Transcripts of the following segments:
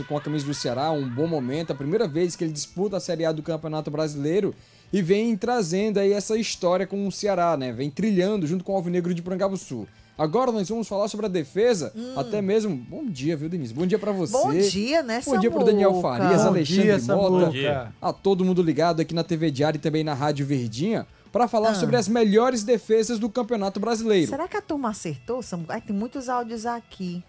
com a camisa do Ceará, um bom momento, a primeira vez que ele disputa a Série A do Campeonato Brasileiro e vem trazendo aí essa história com o Ceará, né? Vem trilhando junto com o Alvinegro de Porangabuçu. Agora nós vamos falar sobre a defesa, até mesmo... Bom dia, viu, Denise? Bom dia pra você. Bom dia, né, Bom dia pro Daniel Farias, Bom Alexandre dia, Mota, a todo mundo ligado aqui na TV Diário e também na Rádio Verdinha, para falar sobre as melhores defesas do Campeonato Brasileiro. Será que a turma acertou, Samu? Ai, tem muitos áudios aqui.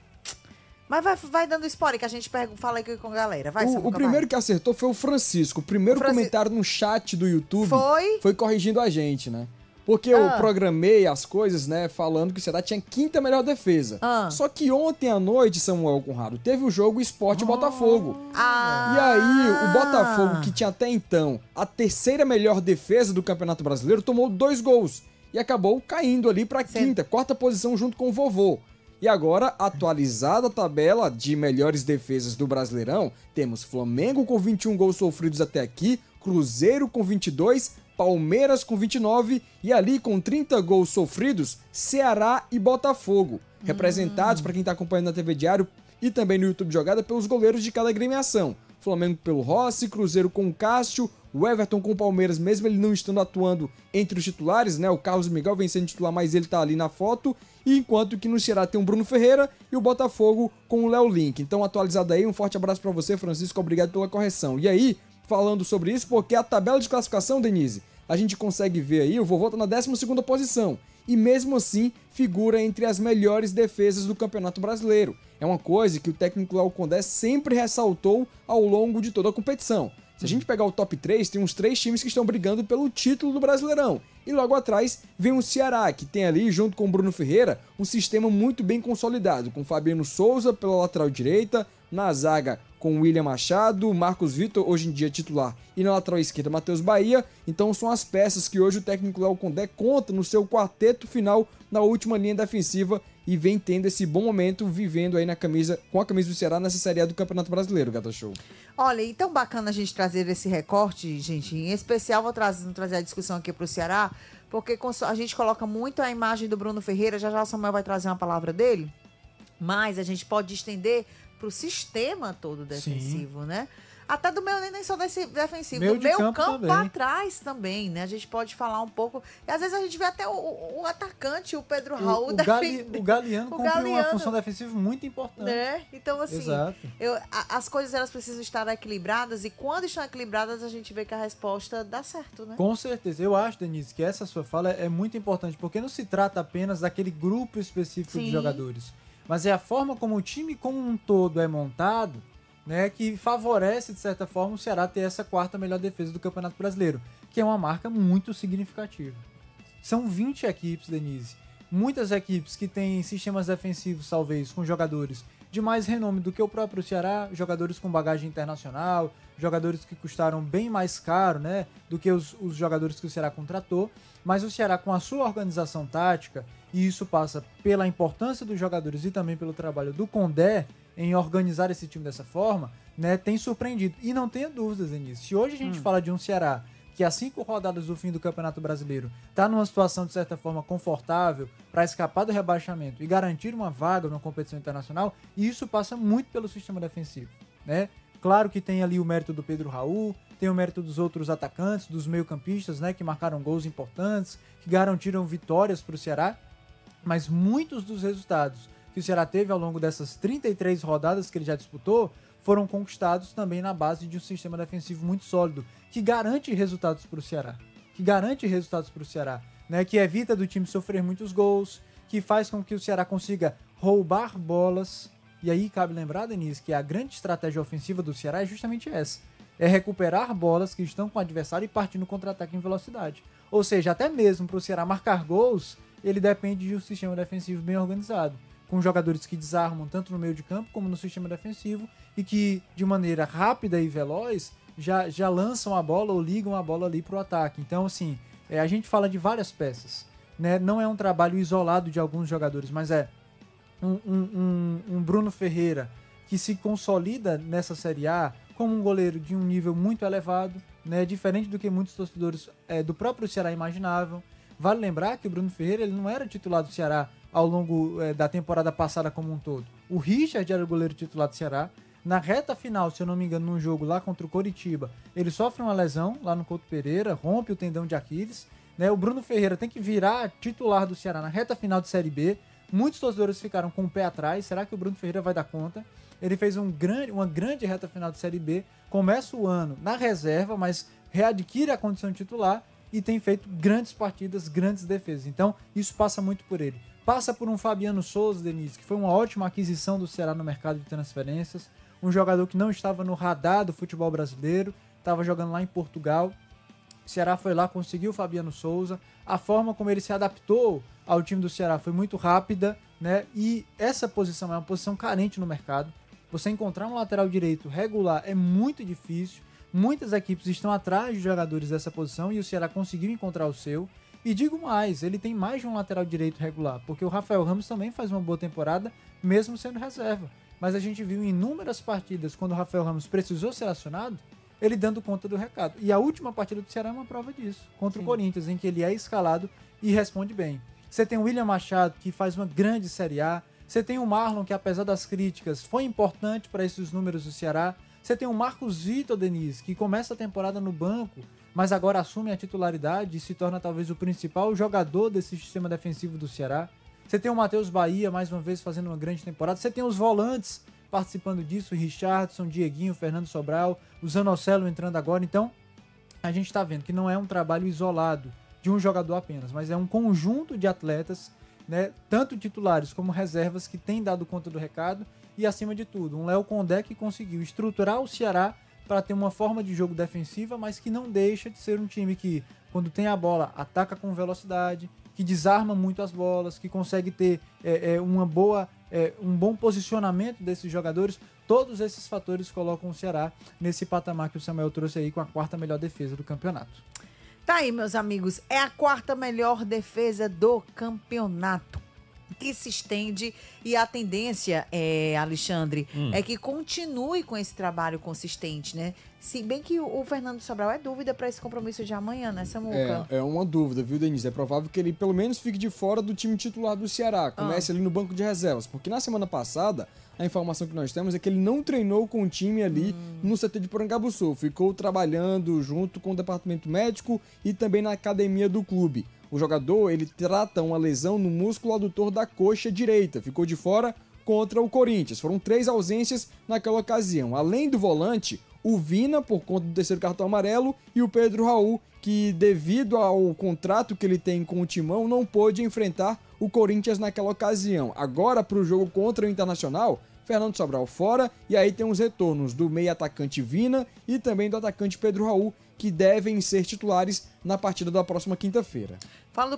Mas vai dando spoiler que a gente fala aqui com a galera. Vai, Samuca, O primeiro que acertou foi o Francisco. O primeiro comentário no chat do YouTube foi corrigindo a gente, né? Porque eu programei as coisas, né, falando que o Ceará tinha quinta melhor defesa. Só que ontem à noite, Samuel Conrado, teve o jogo Sport Botafogo. E aí, o Botafogo, que tinha até então a terceira melhor defesa do Campeonato Brasileiro, tomou 2 gols. E acabou caindo ali pra quarta posição junto com o Vovô. E agora, atualizada a tabela de melhores defesas do Brasileirão, temos Flamengo com 21 gols sofridos até aqui, Cruzeiro com 22, Palmeiras com 29 e ali com 30 gols sofridos, Ceará e Botafogo. Representados, para quem está acompanhando na TV Diário e também no YouTube Jogada, pelos goleiros de cada agremiação. Flamengo pelo Rossi, Cruzeiro com o Cássio, o Everton com o Palmeiras, mesmo ele não estando atuando entre os titulares, né? O Carlos Miguel vem sendo titular, mas ele tá ali na foto. E enquanto que no Ceará tem o Bruno Ferreira e o Botafogo com o Léo Link. Então, atualizado aí, um forte abraço para você, Francisco, obrigado pela correção. E aí, falando sobre isso, porque a tabela de classificação, Denise, a gente consegue ver aí, o Vovô tá na 12ª posição. E mesmo assim, figura entre as melhores defesas do Campeonato Brasileiro. É uma coisa que o técnico Léo Condé sempre ressaltou ao longo de toda a competição. Se a gente pegar o top 3, tem uns 3 times que estão brigando pelo título do Brasileirão. E logo atrás vem o Ceará, que tem ali, junto com o Bruno Ferreira, um sistema muito bem consolidado, com Fabiano Souza pela lateral direita, na zaga com William Machado, Marcos Vitor, hoje em dia titular, e na lateral esquerda, Matheus Bahia. Então são as peças que hoje o técnico Léo Condé conta no seu quarteto final na última linha defensiva e vem tendo esse bom momento, vivendo aí com a camisa do Ceará nessa Série A do Campeonato Brasileiro, Gata Show. Olha, e tão bacana a gente trazer esse recorte, gente. Em especial, vou trazer a discussão aqui pro Ceará, porque a gente coloca muito a imagem do Bruno Ferreira, já o Samuel vai trazer uma palavra dele, mas a gente pode estender pro sistema todo defensivo, né? Até do meu, nem só defensivo, do meio campo atrás também, né? A gente pode falar um pouco. E às vezes a gente vê até o atacante, o Pedro Raul, o Galeano cumpriu uma função defensiva muito importante. Né? Então, assim, as coisas elas precisam estar equilibradas e quando estão equilibradas a gente vê que a resposta dá certo, né? Com certeza. Eu acho, Denise, que essa sua fala é muito importante, porque não se trata apenas daquele grupo específico de jogadores, mas é a forma como o time como um todo é montado, né, que favorece, de certa forma, o Ceará ter essa quarta melhor defesa do Campeonato Brasileiro, que é uma marca muito significativa. São 20 equipes, Denise. Muitas equipes que têm sistemas defensivos, talvez, com jogadores de mais renome do que o próprio Ceará, jogadores com bagagem internacional, jogadores que custaram bem mais caro, né, do que os jogadores que o Ceará contratou, mas o Ceará, com a sua organização tática, e isso passa pela importância dos jogadores e também pelo trabalho do Condé em organizar esse time dessa forma, né, tem surpreendido. E não tenha dúvidas, Denise, se hoje a gente fala de um Ceará que a 5 rodadas do fim do Campeonato Brasileiro está numa situação, de certa forma, confortável para escapar do rebaixamento e garantir uma vaga numa competição internacional, e isso passa muito pelo sistema defensivo, né? Claro que tem ali o mérito do Pedro Raul, tem o mérito dos outros atacantes, dos meio-campistas, né, que marcaram gols importantes, que garantiram vitórias para o Ceará, mas muitos dos resultados que o Ceará teve ao longo dessas 33 rodadas que ele já disputou foram conquistados também na base de um sistema defensivo muito sólido, que garante resultados para o Ceará, né? Que evita do time sofrer muitos gols, que faz com que o Ceará consiga roubar bolas. E aí cabe lembrar, Denise, que a grande estratégia ofensiva do Ceará é justamente essa: é recuperar bolas que estão com o adversário e partir no contra-ataque em velocidade. Ou seja, até mesmo para o Ceará marcar gols, ele depende de um sistema defensivo bem organizado, com jogadores que desarmam tanto no meio de campo como no sistema defensivo e que, de maneira rápida e veloz, já lançam a bola ou ligam a bola ali para o ataque. Então, assim, a gente fala de várias peças, né? Não é um trabalho isolado de alguns jogadores, mas é um Bruno Ferreira que se consolida nessa Série A como um goleiro de um nível muito elevado, né? Diferente do que muitos torcedores do próprio Ceará imaginavam. Vale lembrar que o Bruno Ferreira ele não era titular do Ceará ao longo da temporada passada como um todo. O Richard era o goleiro titular do Ceará, Na reta final, se eu não me engano, num jogo lá contra o Coritiba, ele sofre uma lesão lá no Couto Pereira, rompe o tendão de Aquiles, né? O Bruno Ferreira tem que virar titular do Ceará na reta final de Série B. Muitos torcedores ficaram com o pé atrás. Será que o Bruno Ferreira vai dar conta? Ele fez uma grande reta final de Série B, começa o ano na reserva, mas readquire a condição de titular e tem feito grandes partidas, grandes defesas. Então, isso passa muito por ele. Passa por um Fabiano Souza, Denise, que foi uma ótima aquisição do Ceará no mercado de transferências. Um jogador que não estava no radar do futebol brasileiro, estava jogando lá em Portugal. O Ceará foi lá, conseguiu o Fabiano Souza. A forma como ele se adaptou ao time do Ceará foi muito rápida, né? E essa posição é uma posição carente no mercado. Você encontrar um lateral direito regular é muito difícil. Muitas equipes estão atrás de jogadores dessa posição e o Ceará conseguiu encontrar o seu. E digo mais, ele tem mais de um lateral direito regular, porque o Rafael Ramos também faz uma boa temporada, mesmo sendo reserva. Mas a gente viu em inúmeras partidas, quando o Rafael Ramos precisou ser acionado, ele dando conta do recado. E a última partida do Ceará é uma prova disso, contra o Corinthians, em que ele é escalado e responde bem. Você tem o William Machado, que faz uma grande Série A. Você tem o Marlon, que apesar das críticas, foi importante para esses números do Ceará. Você tem o Marcos Vitor, Denise, que começa a temporada no banco, mas agora assume a titularidade e se torna talvez o principal jogador desse sistema defensivo do Ceará. Você tem o Matheus Bahia, mais uma vez, fazendo uma grande temporada. Você tem os volantes participando disso, o Richardson, Dieguinho, Fernando Sobral, o Zanocelo entrando agora. Então, a gente está vendo que não é um trabalho isolado de um jogador apenas, mas é um conjunto de atletas, né, tanto titulares como reservas, que têm dado conta do recado. E, acima de tudo, um Léo Condé que conseguiu estruturar o Ceará para ter uma forma de jogo defensiva, mas que não deixa de ser um time que, quando tem a bola, ataca com velocidade, que desarma muito as bolas, que consegue ter um bom posicionamento desses jogadores. Todos esses fatores colocam o Ceará nesse patamar que o Samuel trouxe aí, com a 4ª melhor defesa do campeonato. Tá aí, meus amigos, é a 4ª melhor defesa do campeonato, que se estende, e a tendência, Alexandre, é que continue com esse trabalho consistente, né? Se bem que o Fernando Sobral é dúvida para esse compromisso de amanhã, né, Samuca? É uma dúvida, viu, Denise? É provável que ele pelo menos fique de fora do time titular do Ceará, comece ali no banco de reservas, porque na semana passada, a informação que nós temos é que ele não treinou com o time ali no CT de Porangabuçu, ficou trabalhando junto com o departamento médico e também na academia do clube. O jogador, ele trata uma lesão no músculo adutor da coxa direita, ficou de fora contra o Corinthians. Foram 3 ausências naquela ocasião. Além do volante, o Vina, por conta do 3º cartão amarelo, e o Pedro Raul, que devido ao contrato que ele tem com o Timão, não pôde enfrentar o Corinthians naquela ocasião. Agora, para o jogo contra o Internacional, Fernando Sobral fora, e aí tem os retornos do meio atacante Vina e também do atacante Pedro Raul, que devem ser titulares na partida da próxima quinta-feira. Fala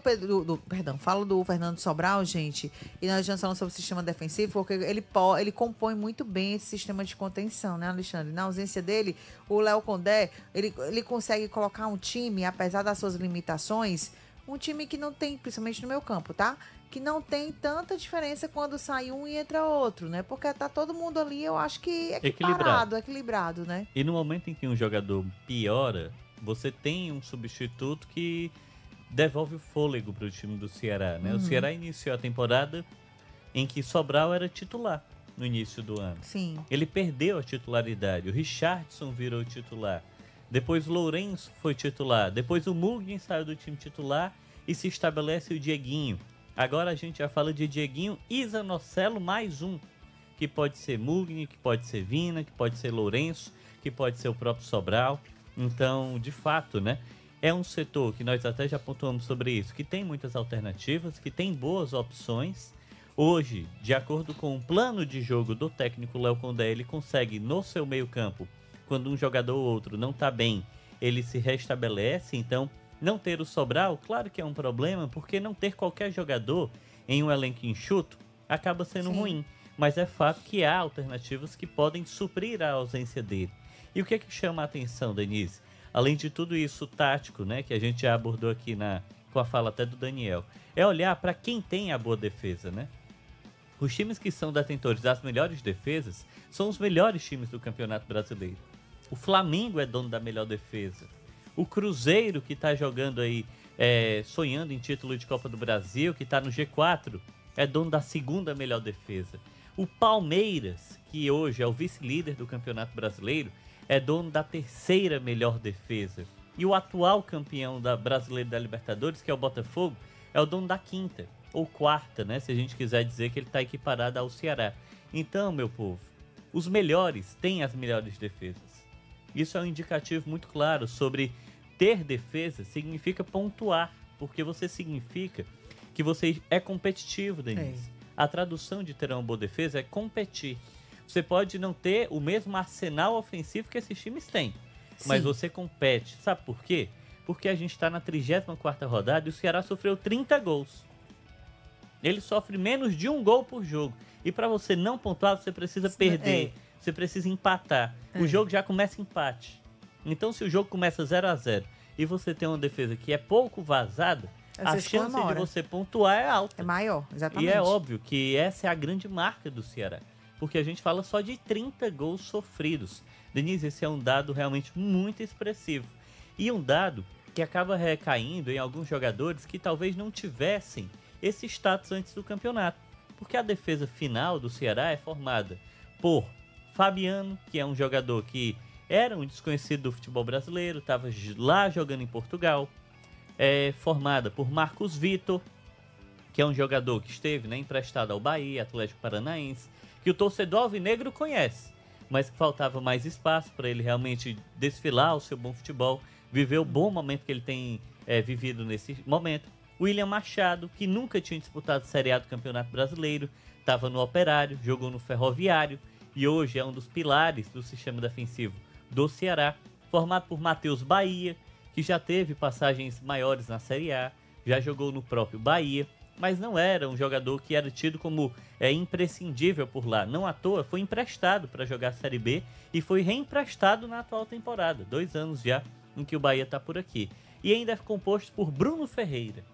do Fernando Sobral, gente, e nós já falamos sobre o sistema defensivo, porque ele compõe muito bem esse sistema de contenção, né, Alexandre? Na ausência dele, o Léo Condé, ele consegue colocar um time, apesar das suas limitações, um time que não tem, principalmente no meio campo, tá? Que não tem tanta diferença quando sai um e entra outro, né? Porque tá todo mundo ali, eu acho que equilibrado, né? E no momento em que um jogador piora, você tem um substituto que devolve o fôlego para o time do Ceará, né? O Ceará iniciou a temporada em que Sobral era titular no início do ano. Sim. Ele perdeu a titularidade, o Richardson virou titular, depois o Lourenço foi titular, depois o Mugni saiu do time titular e se estabelece o Dieguinho. Agora a gente já fala de Dieguinho e Zanocelo, mais um, que pode ser Mugni, que pode ser Vina, que pode ser Lourenço, que pode ser o próprio Sobral. Então, de fato, né, é um setor que nós até já pontuamos sobre isso, que tem muitas alternativas, que tem boas opções. Hoje, de acordo com o plano de jogo do técnico Léo Condé, ele consegue, no seu meio campo, quando um jogador ou outro não está bem, ele se restabelece. Então, não ter o Sobral, claro que é um problema, porque não ter qualquer jogador em um elenco enxuto acaba sendo ruim. Mas é fato que há alternativas que podem suprir a ausência dele. E o que é que chama a atenção, Denise? Além de tudo isso tático, né, que a gente já abordou aqui com a fala até do Daniel, é olhar para quem tem a boa defesa, né? Os times que são detentores das melhores defesas são os melhores times do Campeonato Brasileiro. O Flamengo é dono da melhor defesa. O Cruzeiro, que está jogando aí, sonhando em título de Copa do Brasil, que está no G4, é dono da 2ª melhor defesa. O Palmeiras, que hoje é o vice-líder do Campeonato Brasileiro, é dono da 3ª melhor defesa. E o atual campeão brasileiro da Libertadores, que é o Botafogo, é o dono da 5ª, ou 4ª, né? Se a gente quiser dizer que ele está equiparado ao Ceará. Então, meu povo, os melhores têm as melhores defesas. Isso é um indicativo muito claro sobre ter defesa significa pontuar, porque você significa que você é competitivo, Denise. A tradução de ter uma boa defesa é competir. Você pode não ter o mesmo arsenal ofensivo que esses times têm, mas você compete. Sabe por quê? Porque a gente está na 34ª rodada e o Ceará sofreu 30 gols. Ele sofre menos de 1 gol por jogo. E para você não pontuar, você precisa perder. Você precisa empatar. O jogo já começa empate. Então, se o jogo começa 0-0 e você tem uma defesa que é pouco vazada, a chance de você pontuar é alta. É maior, exatamente. E é óbvio que essa é a grande marca do Ceará. Porque a gente fala só de 30 gols sofridos. Denise, esse é um dado realmente muito expressivo. E um dado que acaba recaindo em alguns jogadores que talvez não tivessem esse status antes do campeonato. Porque a defesa final do Ceará é formada por Fabiano, que é um jogador que era um desconhecido do futebol brasileiro, estava lá jogando em Portugal. É formada por Marcos Vitor, que é um jogador que esteve, né, emprestado ao Bahia, Atlético Paranaense, que o torcedor alvinegro conhece, mas que faltava mais espaço para ele realmente desfilar o seu bom futebol, viver o bom momento que ele tem vivido nesse momento. William Machado, que nunca tinha disputado Série A do Campeonato Brasileiro, estava no Operário, jogou no Ferroviário e hoje é um dos pilares do sistema defensivo do Ceará, formado por Matheus Bahia, que já teve passagens maiores na Série A, já jogou no próprio Bahia, mas não era um jogador que era tido como imprescindível por lá. Não à toa, foi emprestado para jogar a Série B e foi reemprestado na atual temporada. 2 anos já em que o Bahia está por aqui. E ainda é composto por Bruno Ferreira,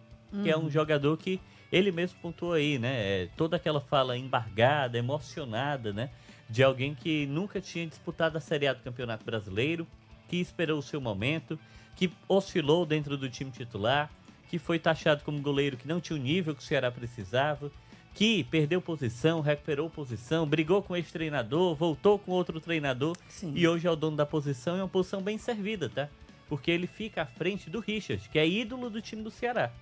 que é um jogador que ele mesmo pontuou aí, né? Toda aquela fala embargada, emocionada, né? De alguém que nunca tinha disputado a Série A do Campeonato Brasileiro, que esperou o seu momento, que oscilou dentro do time titular, que foi taxado como goleiro que não tinha o nível que o Ceará precisava, que perdeu posição, recuperou posição, brigou com o ex-treinador, voltou com outro treinador. Sim. E hoje é o dono da posição, é uma posição bem servida, tá? Porque ele fica à frente do Richard, que é ídolo do time do Ceará.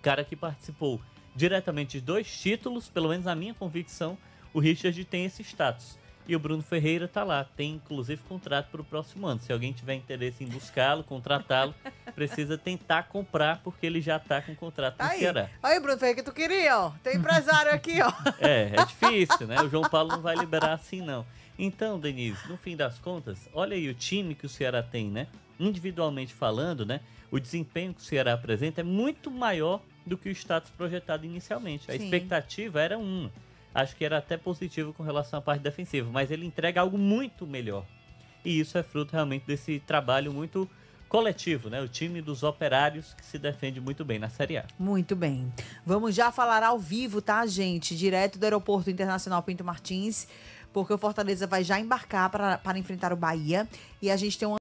Cara que participou diretamente de 2 títulos, pelo menos na minha convicção, o Richard tem esse status. E o Bruno Ferreira tá lá, tem inclusive contrato para o próximo ano. Se alguém tiver interesse em buscá-lo, contratá-lo, precisa tentar comprar, porque ele já tá com contrato no Ceará. Aí, Bruno Ferreira, que tu queria, ó. Tem empresário aqui, ó. É difícil, né? O João Paulo não vai liberar assim, não. Então, Denise, no fim das contas, olha aí o time que o Ceará tem, né? Individualmente falando, né? O desempenho que o Ceará apresenta é muito maior do que o status projetado inicialmente. A expectativa era uma. Acho que era até positivo com relação à parte defensiva, mas ele entrega algo muito melhor. E isso é fruto realmente desse trabalho muito coletivo, né? O time dos Operários que se defende muito bem na Série A. Muito bem. Vamos já falar ao vivo, tá, gente? Direto do Aeroporto Internacional Pinto Martins, porque o Fortaleza vai já embarcar para enfrentar o Bahia. E a gente tem uma